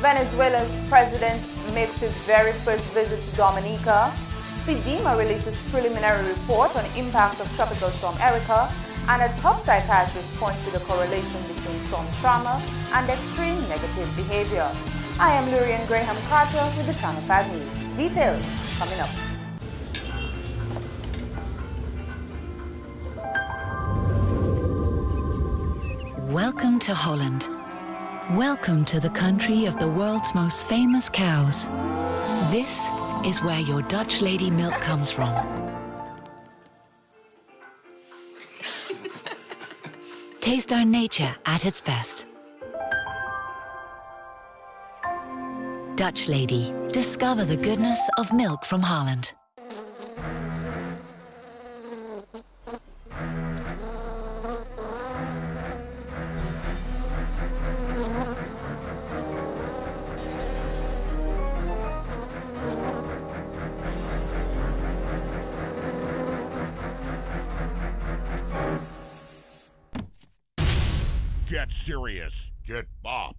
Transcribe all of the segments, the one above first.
Venezuela's president makes his very first visit to Dominica. CDEMA releases preliminary report on impact of Tropical Storm Erika, and a top psychiatrist points to the correlation between storm trauma and extreme negative behavior. I am Lourianne Carter with the Channel 5 News. Details coming up. Welcome to Holland. Welcome to the country of the world's most famous cows. This is where your Dutch lady milk comes from. Taste our nature at its best. Dutch lady, discover the goodness of milk from Holland. Get serious. Get bop.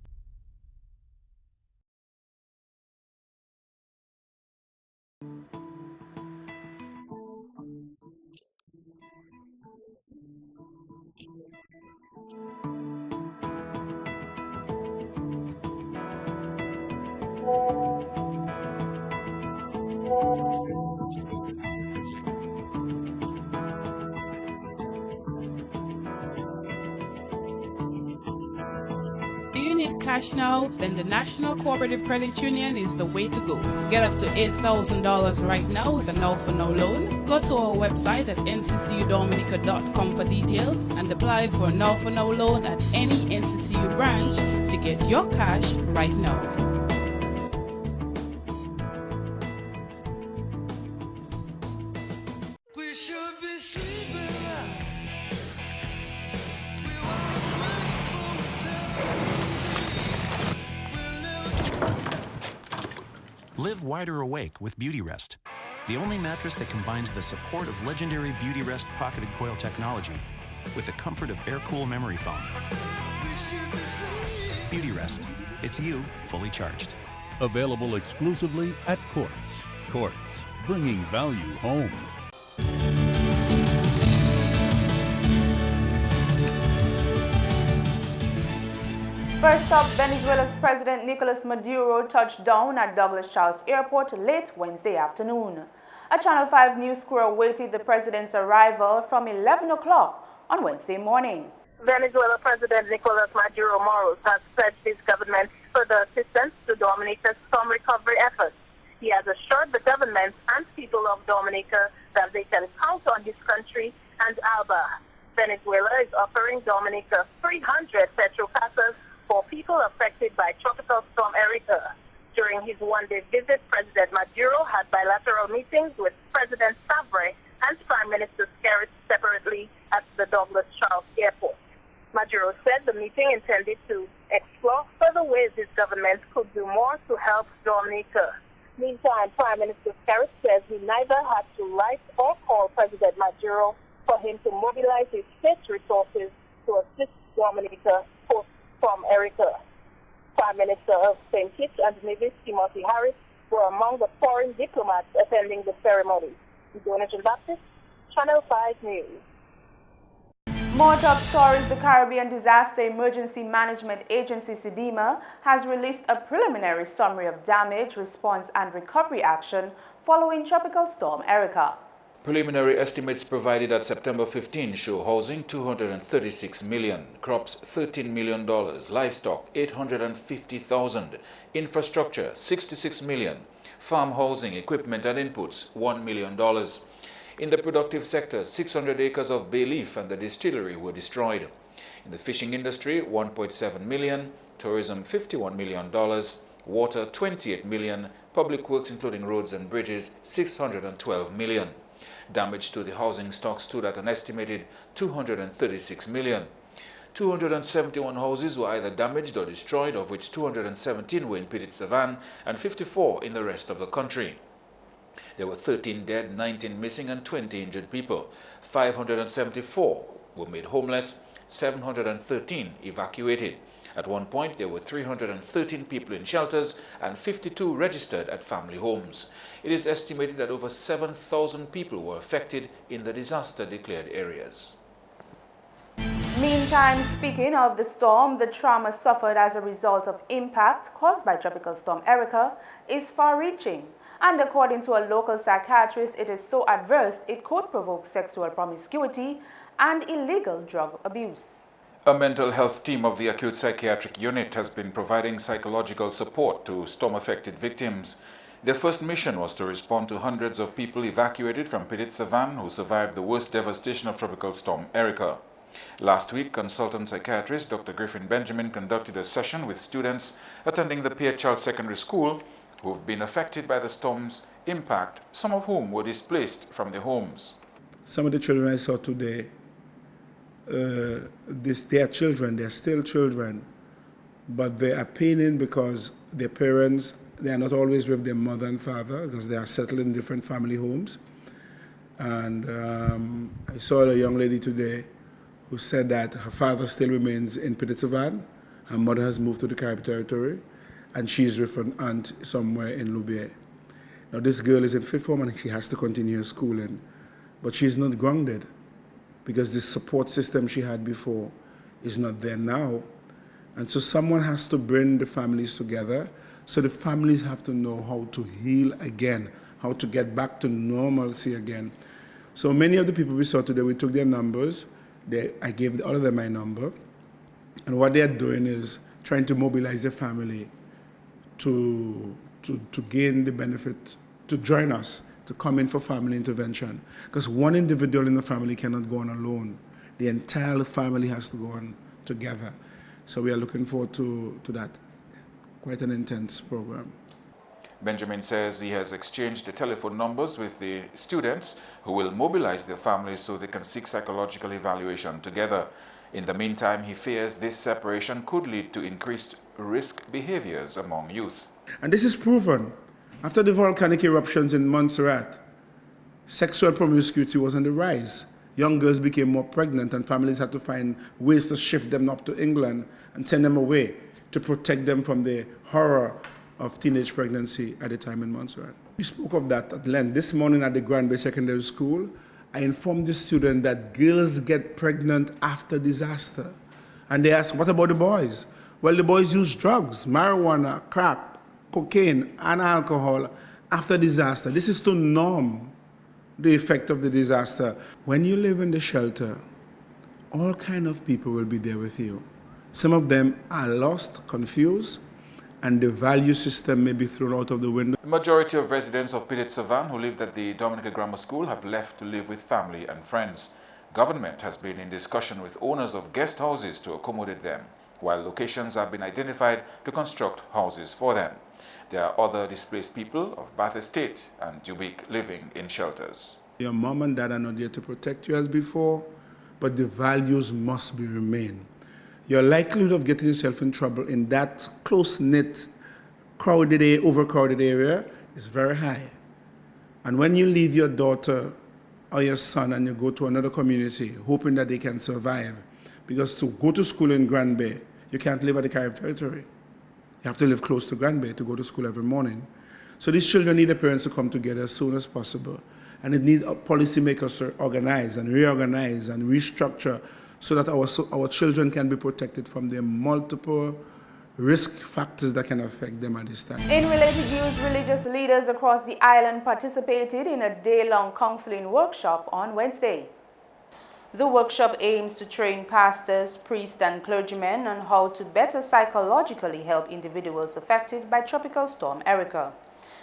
Do you need cash now? Then the National Cooperative Credit Union is the way to go. Get up to $8,000 right now with a now-for-now loan. Go to our website at nccudominica.com for details and apply for a now-for-now loan at any NCCU branch to get your cash right now. Live wider awake with Beauty Rest, the only mattress that combines the support of legendary Beauty Rest pocketed coil technology with the comfort of air-cool memory foam. Beauty Rest, it's you fully charged. Available exclusively at Quartz. Quartz, bringing value home. First up, Venezuela's President Nicolas Maduro touched down at Douglas Charles Airport late Wednesday afternoon. A Channel 5 news crew awaited the president's arrival from 11 o'clock on Wednesday morning. Venezuela President Nicolas Maduro Moros has pledged his government further assistance to Dominica's storm recovery efforts. He has assured the government and people of Dominica that they can count on his country and Alba. Venezuela is offering Dominica 300 petrol passes for people affected by Tropical Storm Erika. During his one-day visit, President Maduro had bilateral meetings with President Savre and Prime Minister Skerrit separately at the Douglas Charles Airport. Maduro said the meeting intended to explore further ways his government could do more to help Dominica. Meantime, Prime Minister Skerrit says he neither had to write or call President Maduro for him to mobilize his state resources to assist Dominica post-Storm Erika. Prime Minister of St. Kitts and Nevis, Timothy Harris, were among the foreign diplomats attending the ceremony. Dominica Baptist, Channel 5 News. More top stories. The Caribbean Disaster Emergency Management Agency, CDEMA, has released a preliminary summary of damage, response and recovery action following Tropical Storm Erika. Preliminary estimates provided at September 15 show housing $236 million, crops $13 million, livestock $850,000, infrastructure $66 million, farm housing, equipment and inputs $1 million. In the productive sector, 600 acres of bay leaf and the distillery were destroyed. In the fishing industry, $1.7 million, tourism $51 million, water $28 million, public works including roads and bridges $612 million. Damage to the housing stock stood at an estimated $236 million. 271 houses were either damaged or destroyed, of which 217 were in Petite-Savanne and 54 in the rest of the country. There were 13 dead, 19 missing and 20 injured people. 574 were made homeless, 713 evacuated, At one point, there were 313 people in shelters and 52 registered at family homes. It is estimated that over 7,000 people were affected in the disaster-declared areas. Meantime, speaking of the storm, the trauma suffered as a result of impact caused by Tropical Storm Erika is far-reaching. And according to a local psychiatrist, it is so adverse it could provoke sexual promiscuity and illegal drug abuse. A mental health team of the acute psychiatric unit has been providing psychological support to storm-affected victims. Their first mission was to respond to hundreds of people evacuated from Petit Savan who survived the worst devastation of Tropical Storm Erika. Last week, consultant psychiatrist Dr. Griffin Benjamin conducted a session with students attending the Pierre Charles Secondary School who have been affected by the storm's impact, some of whom were displaced from their homes. Some of the children I saw today, they are children, they are still children, but they are paining because their parents, they are not always with their mother and father because they are settled in different family homes. And I saw a young lady today who said that her father still remains in Petit Savan, her mother has moved to the Caribbean territory, and she's with an aunt somewhere in Lourianne. Now this girl is in fifth form and she has to continue her schooling, but she's not grounded because the support system she had before is not there now. And so someone has to bring the families together, so the families have to know how to heal again, how to get back to normalcy again. So many of the people we saw today, we took their numbers, I gave all of them my number, and what they're doing is trying to mobilize the family to gain the benefit, to join us, to come in for family intervention. Because one individual in the family cannot go on alone. The entire family has to go on together. So we are looking forward to that. Quite an intense program. Benjamin says he has exchanged the telephone numbers with the students who will mobilize their families so they can seek psychological evaluation together. In the meantime, he fears this separation could lead to increased risk behaviors among youth. And this is proven. After the volcanic eruptions in Montserrat, sexual promiscuity was on the rise. Young girls became more pregnant and families had to find ways to shift them up to England and send them away to protect them from the horror of teenage pregnancy at the time in Montserrat. We spoke of that at length. This morning at the Grand Bay Secondary School, I informed the student that girls get pregnant after disaster. And they asked, what about the boys? Well, the boys use drugs, marijuana, crack, cocaine, and alcohol after disaster. This is to numb the effect of the disaster. When you live in the shelter, all kinds of people will be there with you. Some of them are lost, confused, and the value system may be thrown out of the window. The majority of residents of Petit Savan who lived at the Dominica Grammar School have left to live with family and friends. Government has been in discussion with owners of guest houses to accommodate them, while locations have been identified to construct houses for them. There are other displaced people of Bath Estate and Dubique living in shelters. Your mom and dad are not there to protect you as before, but the values must be remain. Your likelihood of getting yourself in trouble in that close-knit, crowded, overcrowded area is very high. And when you leave your daughter or your son and you go to another community, hoping that they can survive, because to go to school in Grand Bay, you can't live at the Caribbean territory. You have to live close to Grand Bay to go to school every morning. So these children need their parents to come together as soon as possible. And it needs policymakers to organize and reorganize and restructure so that our children can be protected from the multiple risk factors that can affect them at this time. In related news, religious leaders across the island participated in a day-long counseling workshop on Wednesday. The workshop aims to train pastors, priests, and clergymen on how to better psychologically help individuals affected by Tropical Storm Erika.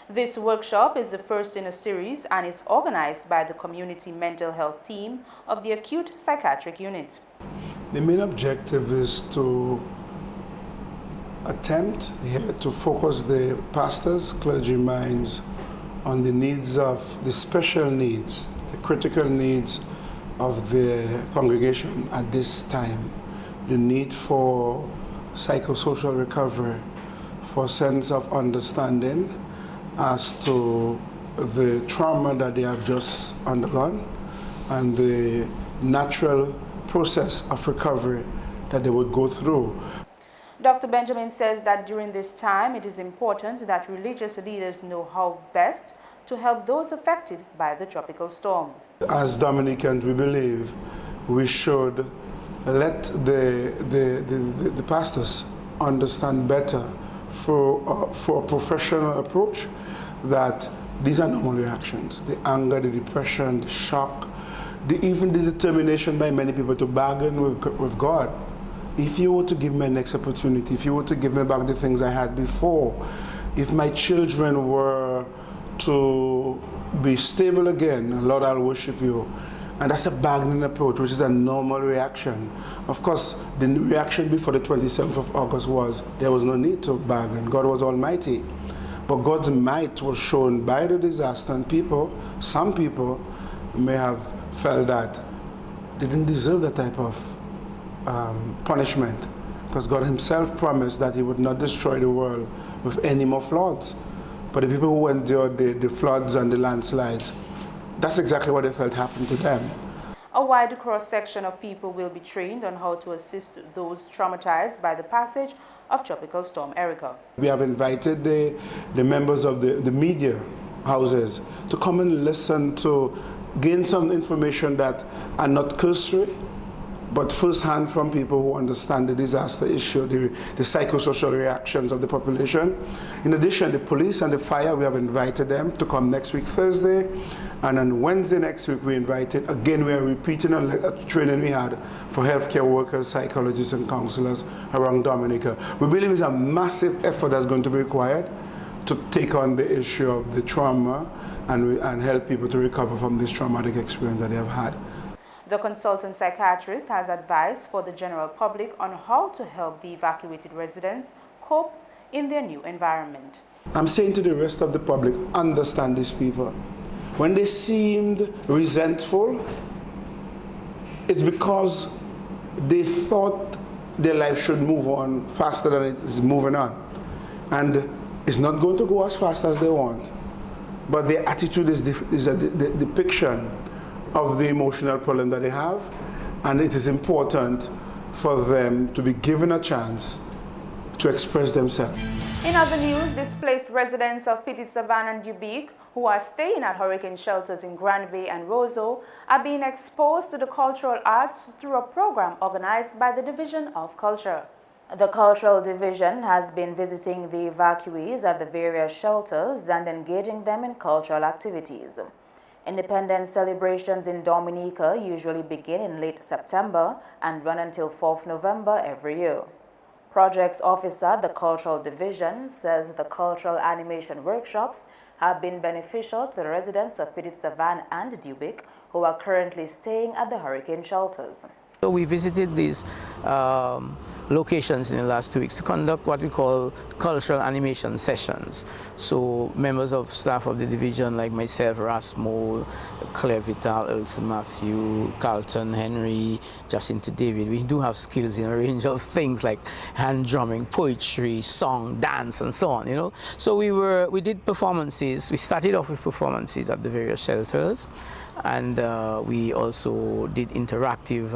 This workshop is the first in a series and is organized by the Community Mental Health Team of the Acute Psychiatric Unit. The main objective is to attempt here to focus the pastors, clergy minds on the needs of the special needs, the critical needs of the congregation at this time, the need for psychosocial recovery, for a sense of understanding as to the trauma that they have just undergone and the natural process of recovery that they would go through. Dr. Benjamin says that during this time, it is important that religious leaders know how best to help those affected by the tropical storm. As Dominicans, we believe we should let the pastors understand better for a professional approach that these are normal reactions. The anger, the depression, the shock, even the determination by many people to bargain with God. If you were to give me a next opportunity, if you were to give me back the things I had before, if my children were to be stable again, Lord, I'll worship you. And that's a bargaining approach, which is a normal reaction. Of course, the reaction before the 27th of August was there was no need to bargain. God was almighty. But God's might was shown by the disaster, and some people may have felt that they didn't deserve that type of punishment, because God himself promised that he would not destroy the world with any more floods. But the people who endured the floods and the landslides, that's exactly what they felt happened to them. A wide cross-section of people will be trained on how to assist those traumatized by the passage of Tropical Storm Erika. We have invited the members of the media houses to come and listen, to gain some information that are not cursory, but first-hand from people who understand the disaster issue, the psychosocial reactions of the population. In addition, the police and the fire, we have invited them to come next week, Thursday, and on Wednesday next week we invited, again we are repeating a training we had for healthcare workers, psychologists and counselors around Dominica. We believe it's a massive effort that's going to be required to take on the issue of the trauma and help people to recover from this traumatic experience that they have had. The consultant psychiatrist has advice for the general public on how to help the evacuated residents cope in their new environment. I'm saying to the rest of the public, understand these people. When they seemed resentful, it's because they thought their life should move on faster than it is moving on. And it's not going to go as fast as they want. But their attitude is a depiction of the emotional problem that they have, and it is important for them to be given a chance to express themselves. In other news, displaced residents of Petit-Savan and Dubique who are staying at hurricane shelters in Grand Bay and Roseau are being exposed to the cultural arts through a program organized by the Division of Culture. The Cultural Division has been visiting the evacuees at the various shelters and engaging them in cultural activities. Independence celebrations in Dominica usually begin in late September and run until 4th November every year. Projects Officer at the Cultural Division says the cultural animation workshops have been beneficial to the residents of Petit-Savan and Dubique who are currently staying at the hurricane shelters. So we visited these locations in the last 2 weeks to conduct what we call cultural animation sessions. So members of staff of the division like myself, Rasmo, Claire Vital, Elsa Matthew, Carlton, Henry, Jacinta David, we do have skills in a range of things like hand drumming, poetry, song, dance, and so on, you know. So we did performances. We started off with performances at the various shelters. And we also did interactive,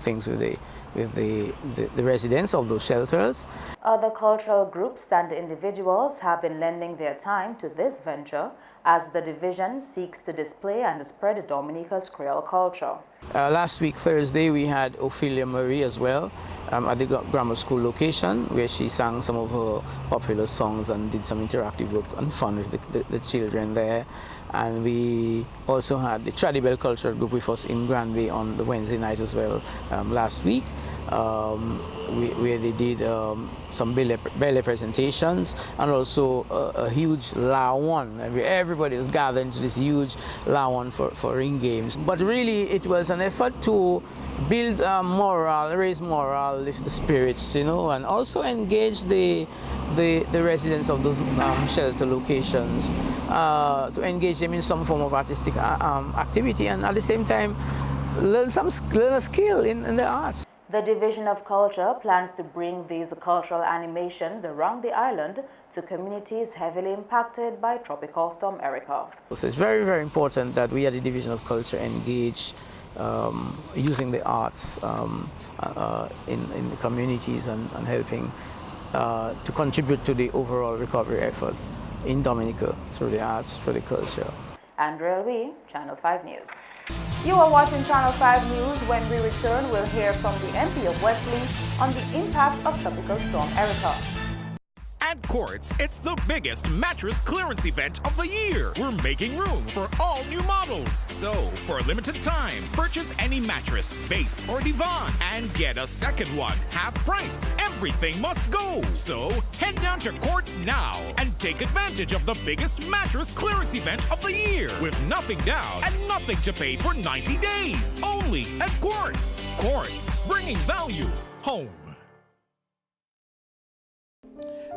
things with the residents of those shelters. Other cultural groups and individuals have been lending their time to this venture as the division seeks to display and spread Dominica's Creole culture. Last week, Thursday, we had Ophelia Marie as well at the grammar school location, where she sang some of her popular songs and did some interactive work and fun with the children there. And we also had the Tradibel Cultural Group with us in Grand Bay on the Wednesday night as well last week, where they did some ballet presentations and also a huge Lawan. Everybody was gathered into this huge Lawan for ring games. But really it was an effort to build morale, raise morale, lift the spirits, you know, and also engage the residents of those shelter locations to engage them in some form of artistic activity, and at the same time learn a skill in the arts. The Division of Culture plans to bring these cultural animations around the island to communities heavily impacted by Tropical Storm Erika. So it's very, very important that we at the Division of Culture engage using the arts in the communities and helping to contribute to the overall recovery effort in Dominica through the arts, through the culture. Andrea Lee, Channel 5 News. You are watching Channel 5 News. When we return, we'll hear from the MP of Wesley on the impact of Tropical Storm Erika. At Quartz, it's the biggest mattress clearance event of the year. We're making room for all new models. So, for a limited time, purchase any mattress, base, or divan and get a second one half price. Everything must go. So, head down to Quartz now and take advantage of the biggest mattress clearance event of the year with nothing down and nothing to pay for 90 days. Only at Quartz. Quartz, bringing value home.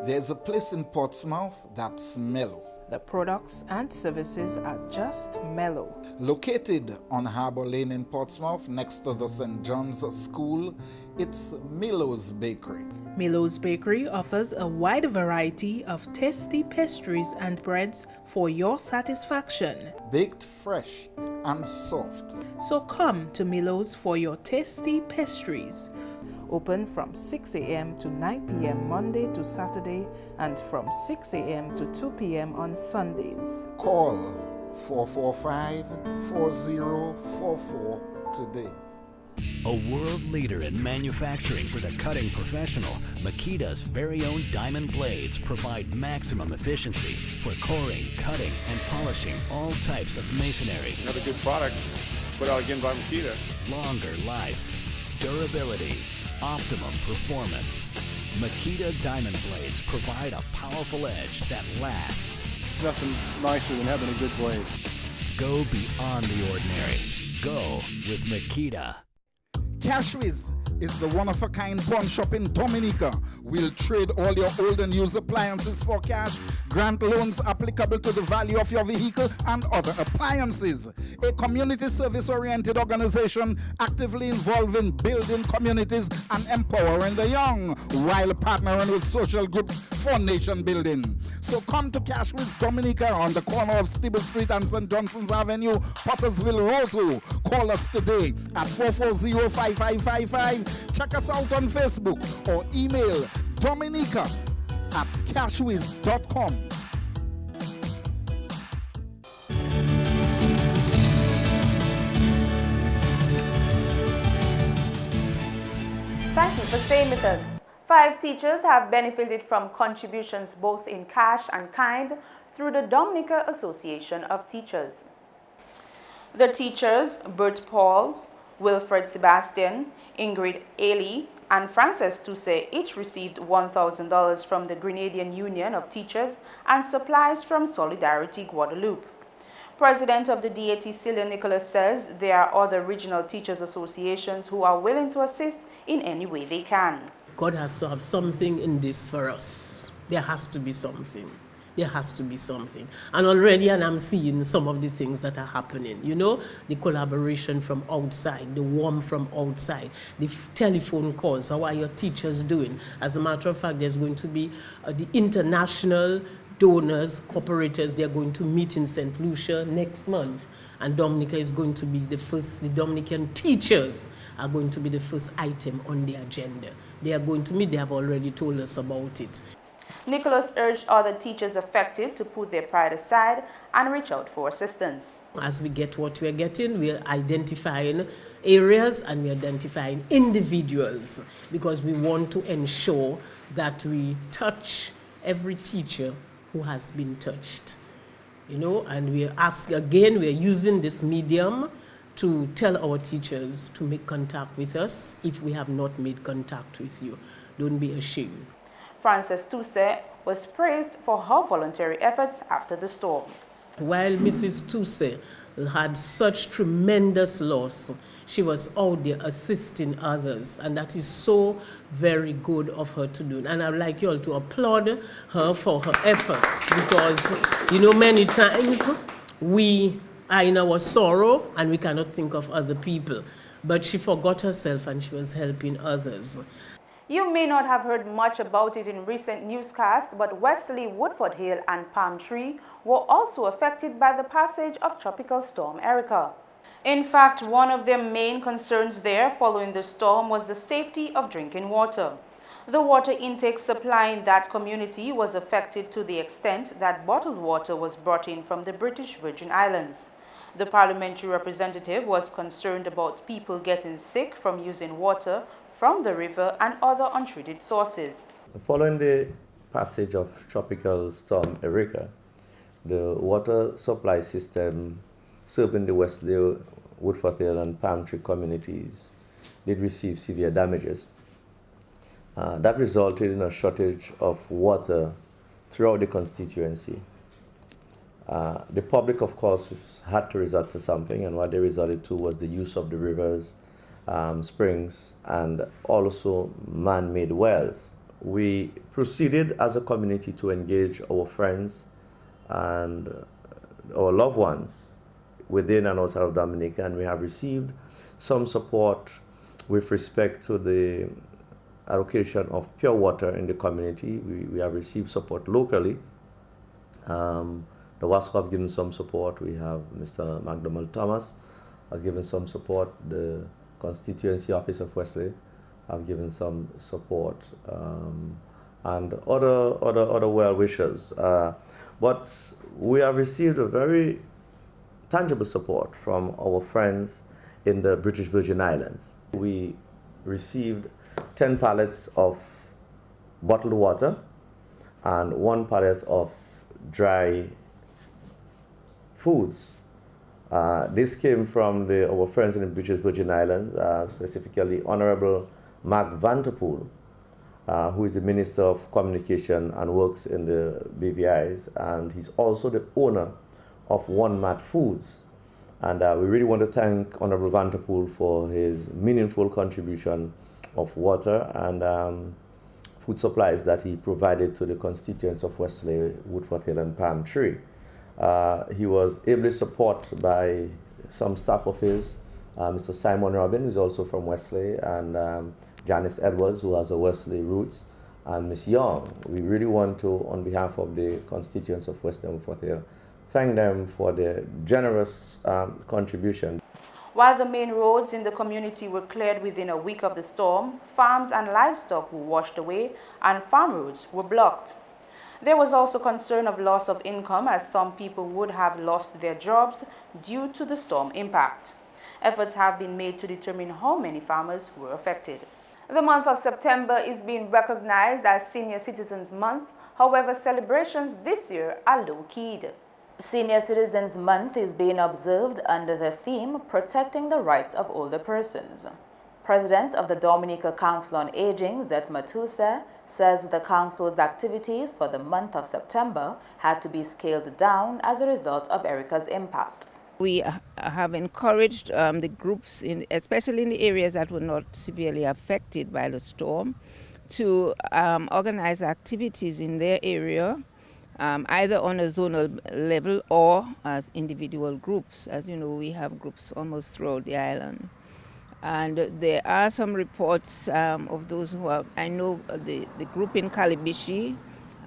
There's a place in Portsmouth that's mellow. The products and services are just mellow. Located on Harbour Lane in Portsmouth, next to the St. John's School, it's Milo's Bakery. Milo's Bakery offers a wide variety of tasty pastries and breads for your satisfaction. Baked fresh and soft. So come to Milo's for your tasty pastries. Open from 6 a.m. to 9 p.m. Monday to Saturday and from 6 a.m. to 2 p.m. on Sundays. Call 445-4044 today. A world leader in manufacturing for the cutting professional, Makita's very own diamond blades provide maximum efficiency for coring, cutting, and polishing all types of masonry. Another good product put out again by Makita. Longer life, durability, optimum performance. Makita diamond blades provide a powerful edge that lasts. Nothing nicer than having a good blade. Go beyond the ordinary. Go with Makita. Cashwiz is the one-of-a-kind pawn shop in Dominica. We'll trade all your old and used appliances for cash, grant loans applicable to the value of your vehicle and other appliances. A community service-oriented organization actively involved in building communities and empowering the young, while partnering with social groups for nation building. So come to Cashwiz Dominica on the corner of Stibble Street and St. Johnson's Avenue, Pottersville, Roseau. Call us today at 440-5555. Check us out on Facebook or email dominica@cashwiz.com. Thank you for staying with us. 5 teachers have benefited from contributions both in cash and kind through the Dominica Association of Teachers. The teachers, Bert Paul, Wilfred Sebastian, Ingrid Ailey, and Frances Tousse each received $1,000 from the Grenadian Union of Teachers and supplies from Solidarity Guadeloupe. President of the DAT, Celia Nicholas, says there are other regional teachers associations who are willing to assist in any way they can. God has to have something in this for us. There has to be something. There has to be something. And already, and I'm seeing some of the things that are happening. You know, the collaboration from outside, the warmth from outside, the telephone calls. How are your teachers doing? As a matter of fact, there's going to be the international donors, cooperators, they're going to meet in St. Lucia next month. And Dominica is going to be the first, the Dominican teachers are going to be the first item on the agenda. They are going to meet, they have already told us about it. Nicholas urged other teachers affected to put their pride aside and reach out for assistance. As we get what we're getting, we're identifying areas and we're identifying individuals because we want to ensure that we touch every teacher who has been touched. You know, and we ask again, we're using this medium to tell our teachers to make contact with us if we have not made contact with you. Don't be ashamed. Frances Tousse was praised for her voluntary efforts after the storm. While Mrs. Tousse had such tremendous loss, she was out there assisting others, and that is so very good of her to do. And I'd like you all to applaud her for her efforts because, you know, many times we are in our sorrow and we cannot think of other people, but she forgot herself and she was helping others. You may not have heard much about it in recent newscasts, but Wesley, Woodford Hill, and Palm Tree were also affected by the passage of Tropical Storm Erika. In fact, one of their main concerns there following the storm was the safety of drinking water. The water intake supply in that community was affected to the extent that bottled water was brought in from the British Virgin Islands. The parliamentary representative was concerned about people getting sick from using water from the river and other untreated sources. Following the passage of Tropical Storm Erika, the water supply system serving the Wesley, Woodford Hill and Palm Tree communities did receive severe damages. That resulted in a shortage of water throughout the constituency. The public, of course, had to resort to something, and what they resorted to was the use of the rivers, springs, and also man-made wells. We proceeded as a community to engage our friends and our loved ones within and outside of Dominica, and we have received some support with respect to the allocation of pure water in the community. We have received support locally. The WASCO have given some support. We have Mr. McDonald Thomas has given some support. The constituency office of Wesley have given some support, and other well-wishers. But we have received a very tangible support from our friends in the British Virgin Islands. We received 10 pallets of bottled water and 1 pallet of dry foods. This came from our friends in the British Virgin Islands, specifically Honorable Mark Vanterpool, who is the Minister of Communication and works in the BVIs, and he's also the owner of One Mat Foods. And we really want to thank Honorable Vanterpool for his meaningful contribution of water and food supplies that he provided to the constituents of Wesley, Woodford Hill and Palm Tree. He was ably supported by some staff of his, Mr. Simon Robin, who's also from Wesley, and Janice Edwards, who has a Wesley roots, and Ms. Young. We really want to, on behalf of the constituents of Wesley and Woodford Hill, thank them for their generous contribution. While the main roads in the community were cleared within a week of the storm, farms and livestock were washed away and farm roads were blocked. There was also concern of loss of income, as some people would have lost their jobs due to the storm impact. Efforts have been made to determine how many farmers were affected. The month of September is being recognized as Senior Citizens Month. However, celebrations this year are low-keyed. Senior Citizens Month is being observed under the theme Protecting the Rights of Older Persons. President of the Dominica Council on Aging, Zet Matuse, says the council's activities for the month of September had to be scaled down as a result of Erika's impact. We have encouraged the groups, especially in the areas that were not severely affected by the storm, to organize activities in their area, either on a zonal level or as individual groups. As you know, we have groups almost throughout the island. And there are some reports of those who have, I know the group in Calibishi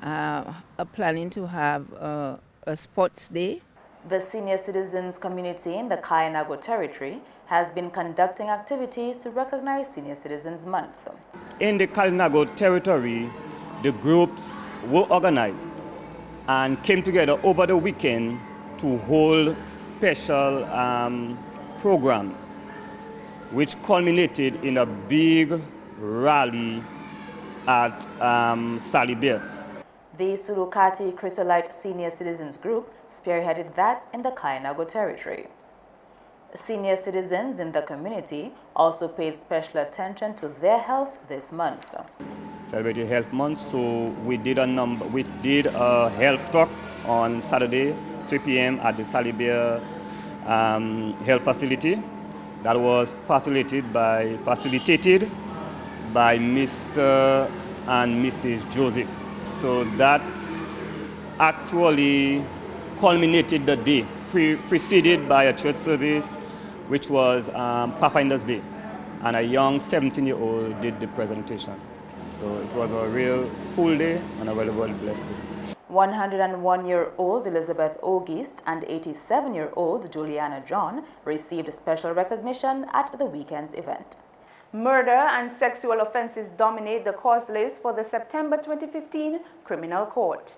are planning to have a sports day. The senior citizens community in the Kainago territory has been conducting activities to recognize Senior Citizens Month. In the Kainago territory, the groups were organized and came together over the weekend to hold special programs, which culminated in a big rally at Salibir. The Surukati Chrysolite Senior Citizens Group spearheaded that in the Kainago territory. Senior citizens in the community also paid special attention to their health this month. Celebrated Health Month, so we did a health talk on Saturday, 3 p.m. at the Salibir Health Facility. That was facilitated by Mr. and Mrs. Joseph. So that actually culminated the day, preceded by a church service, which was Pathfinder's Day, and a young 17-year-old did the presentation. So it was a real full day and a very well blessed day. 101-year-old Elizabeth August and 87-year-old Juliana John received special recognition at the weekend's event. Murder and sexual offenses dominate the cause list for the September 2015 Criminal Court.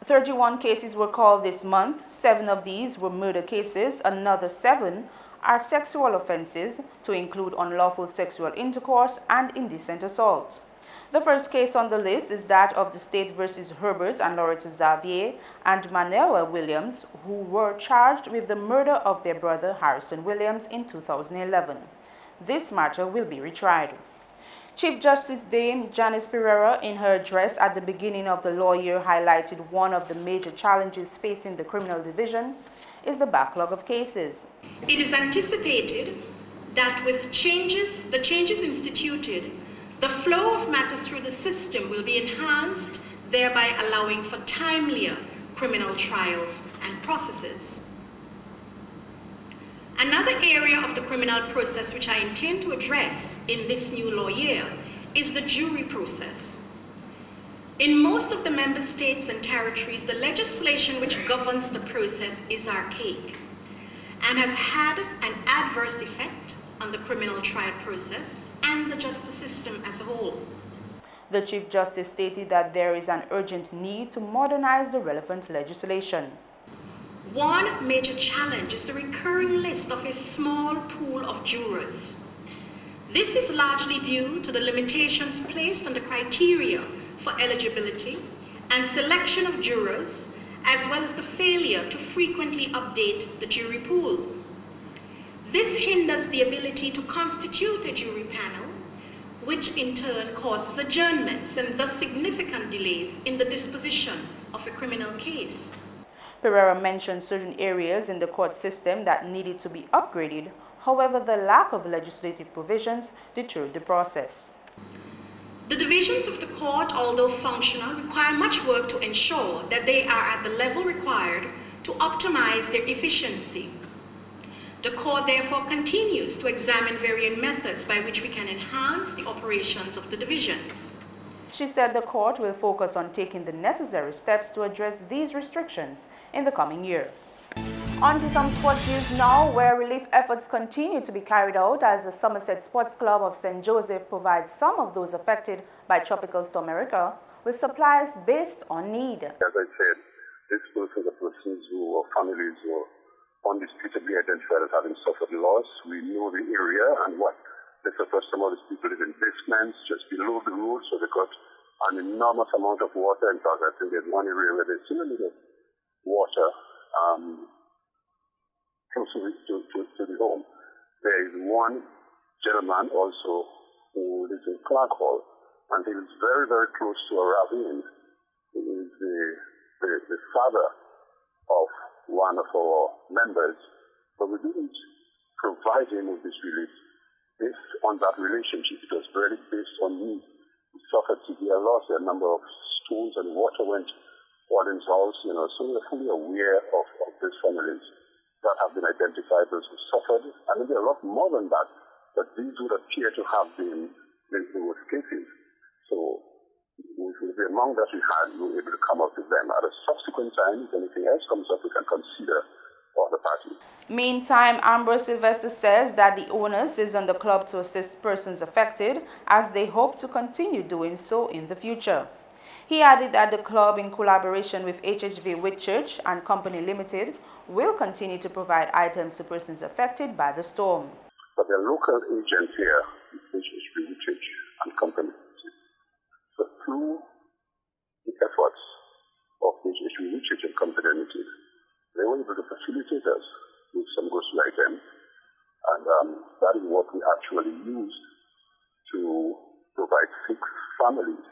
31 cases were called this month. 7 of these were murder cases. Another 7 are sexual offenses, to include unlawful sexual intercourse and indecent assault. The first case on the list is that of the State versus Herbert and Loretta Xavier and Manuela Williams, who were charged with the murder of their brother Harrison Williams in 2011. This matter will be retried. Chief Justice Dame Janice Pereira, in her address at the beginning of the law year, highlighted one of the major challenges facing the criminal division is the backlog of cases. It is anticipated that with the changes instituted, the flow of matters through the system will be enhanced, thereby allowing for timelier criminal trials and processes. Another area of the criminal process which I intend to address in this new law year is the jury process. In most of the member states and territories, the legislation which governs the process is archaic and has had an adverse effect on the criminal trial process and the justice system as a whole. The Chief Justice stated that there is an urgent need to modernize the relevant legislation. One major challenge is the recurring list of a small pool of jurors. This is largely due to the limitations placed on the criteria for eligibility and selection of jurors, as well as the failure to frequently update the jury pool. This hinders the ability to constitute a jury panel, which in turn causes adjournments and thus significant delays in the disposition of a criminal case. Pereira mentioned certain areas in the court system that needed to be upgraded. However, the lack of legislative provisions deterred the process. The divisions of the court, although functional, require much work to ensure that they are at the level required to optimize their efficiency. The court therefore continues to examine varying methods by which we can enhance the operations of the divisions. She said the court will focus on taking the necessary steps to address these restrictions in the coming year. On to some sports news now, where relief efforts continue to be carried out as the Somerset Sports Club of St. Joseph provides some of those affected by Tropical Storm Erika with supplies based on need. As I said, these persons are persons who are families who are undisputably identified as having suffered loss. We know the area and what they suffer. Some of these people live in basements just below the road, so they got an enormous amount of water. In fact, I think there's one area where there's still a little water close to the home. There is one gentleman also who lives in Clark Hall, and he is very, very close to a ravine. He is the father of one of our members, but we didn't provide him with this relief based on that relationship. It was really based on need. He suffered severe loss. A number of stones and water went all in his house, so we are fully aware of these families that have been identified, those who suffered. I mean, there are a lot more than that, but these would appear to have been the worst cases. So, the amount that we had, we were able to come up with them. At a subsequent time, if anything else comes up, we can consider other parties. Meantime, Ambrose Sylvester says that the onus is on the club to assist persons affected, as they hope to continue doing so in the future. He added that the club, in collaboration with HHV Whitchurch and Company Limited, will continue to provide items to persons affected by the storm. But the local agent here is HHV Whitchurch and Company Limited. So through the efforts of HHV Whitchurch and Company Limited, they were able to facilitate us with some grocery items, and that is what we actually used to provide 6 families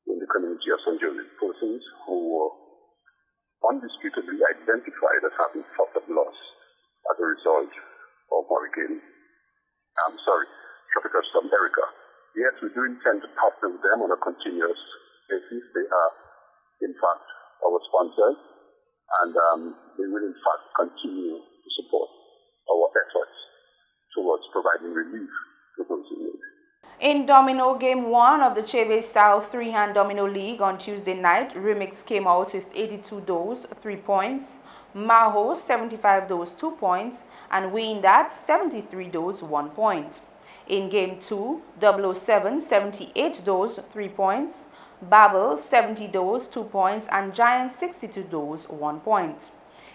in the community of St. Joseph, persons who were undisputably identified as having suffered loss as a result of Tropical Storm Erika. Yes, we do intend to partner with them on a continuous basis. They are, in fact, our sponsors, and they will, in fact, continue to support our efforts towards providing relief to those in need. In Domino Game 1 of the Cheve South 3-hand Domino League on Tuesday night, Remix came out with 82 does, 3 points, Maho 75 does, 2 points, and Ween That 73 does, 1 point. In Game 2, 007 78 does, 3 points, Babel 70 does, 2 points, and Giant 62 does, 1 point.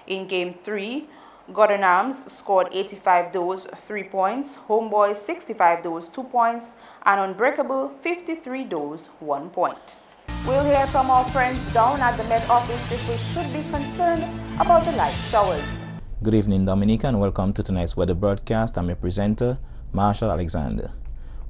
In Game 3, Gordon Arms scored 85 does, 3 points, Homeboy 65 does, 2 points, and Unbreakable 53 does, 1 point. We'll hear from our friends down at the Met Office if we should be concerned about the light showers. Good evening, Dominica, and welcome to tonight's weather broadcast. I'm your presenter, Marshall Alexander.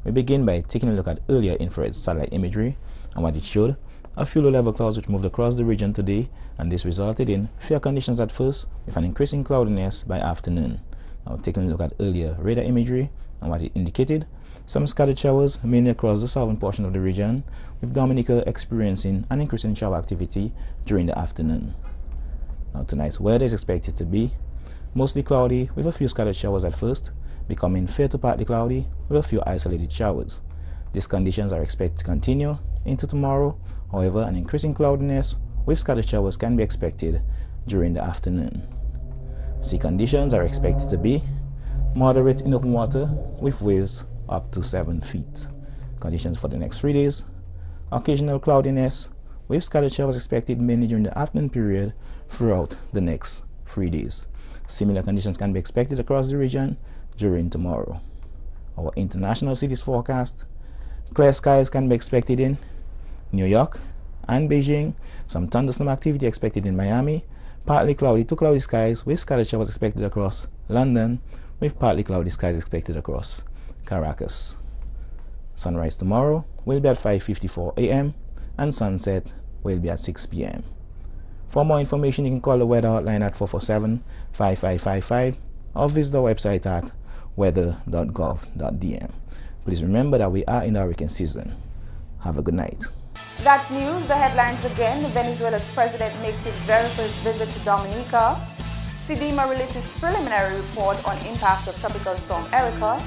We begin by taking a look at earlier infrared satellite imagery and what it showed. A few low-level clouds which moved across the region today, and this resulted in fair conditions at first with an increasing cloudiness by afternoon. Now taking a look at earlier radar imagery and what it indicated, some scattered showers mainly across the southern portion of the region, with Dominica experiencing an increase in shower activity during the afternoon. Now tonight's weather is expected to be mostly cloudy with a few scattered showers at first, becoming fair to partly cloudy with a few isolated showers. These conditions are expected to continue into tomorrow. However, an increasing cloudiness with scattered showers can be expected during the afternoon. Sea conditions are expected to be moderate in open water with waves up to 7 feet. Conditions for the next 3 days: occasional cloudiness with scattered showers expected mainly during the afternoon period throughout the next 3 days. Similar conditions can be expected across the region during tomorrow. Our international cities forecast: clear skies can be expected in New York and Beijing, some thunderstorm activity expected in Miami, partly cloudy to cloudy skies with scattered showers expected across London, with partly cloudy skies expected across Caracas. Sunrise tomorrow will be at 5:54 a.m. and sunset will be at 6 p.m. For more information, you can call the weather hotline at 447-5555 or visit our website at weather.gov.dm. Please remember that we are in the hurricane season. Have a good night. That's news. The headlines again. Venezuela's president makes his very first visit to Dominica. CDEMA releases preliminary report on impact of Tropical Storm Erika.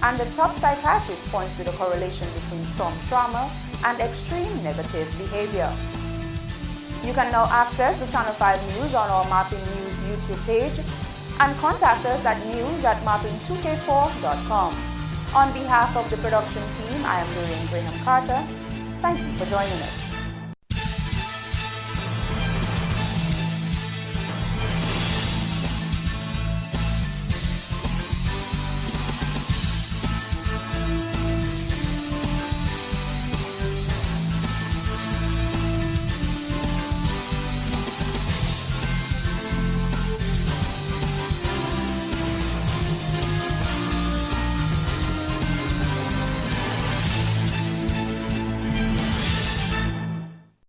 And the top psychiatrist points to the correlation between storm trauma and extreme negative behavior. You can now access the Channel 5 News on our Marpin News YouTube page and contact us at news@marpin2k4.com. On behalf of the production team, I am Lourianne Carter. Thank you for joining us.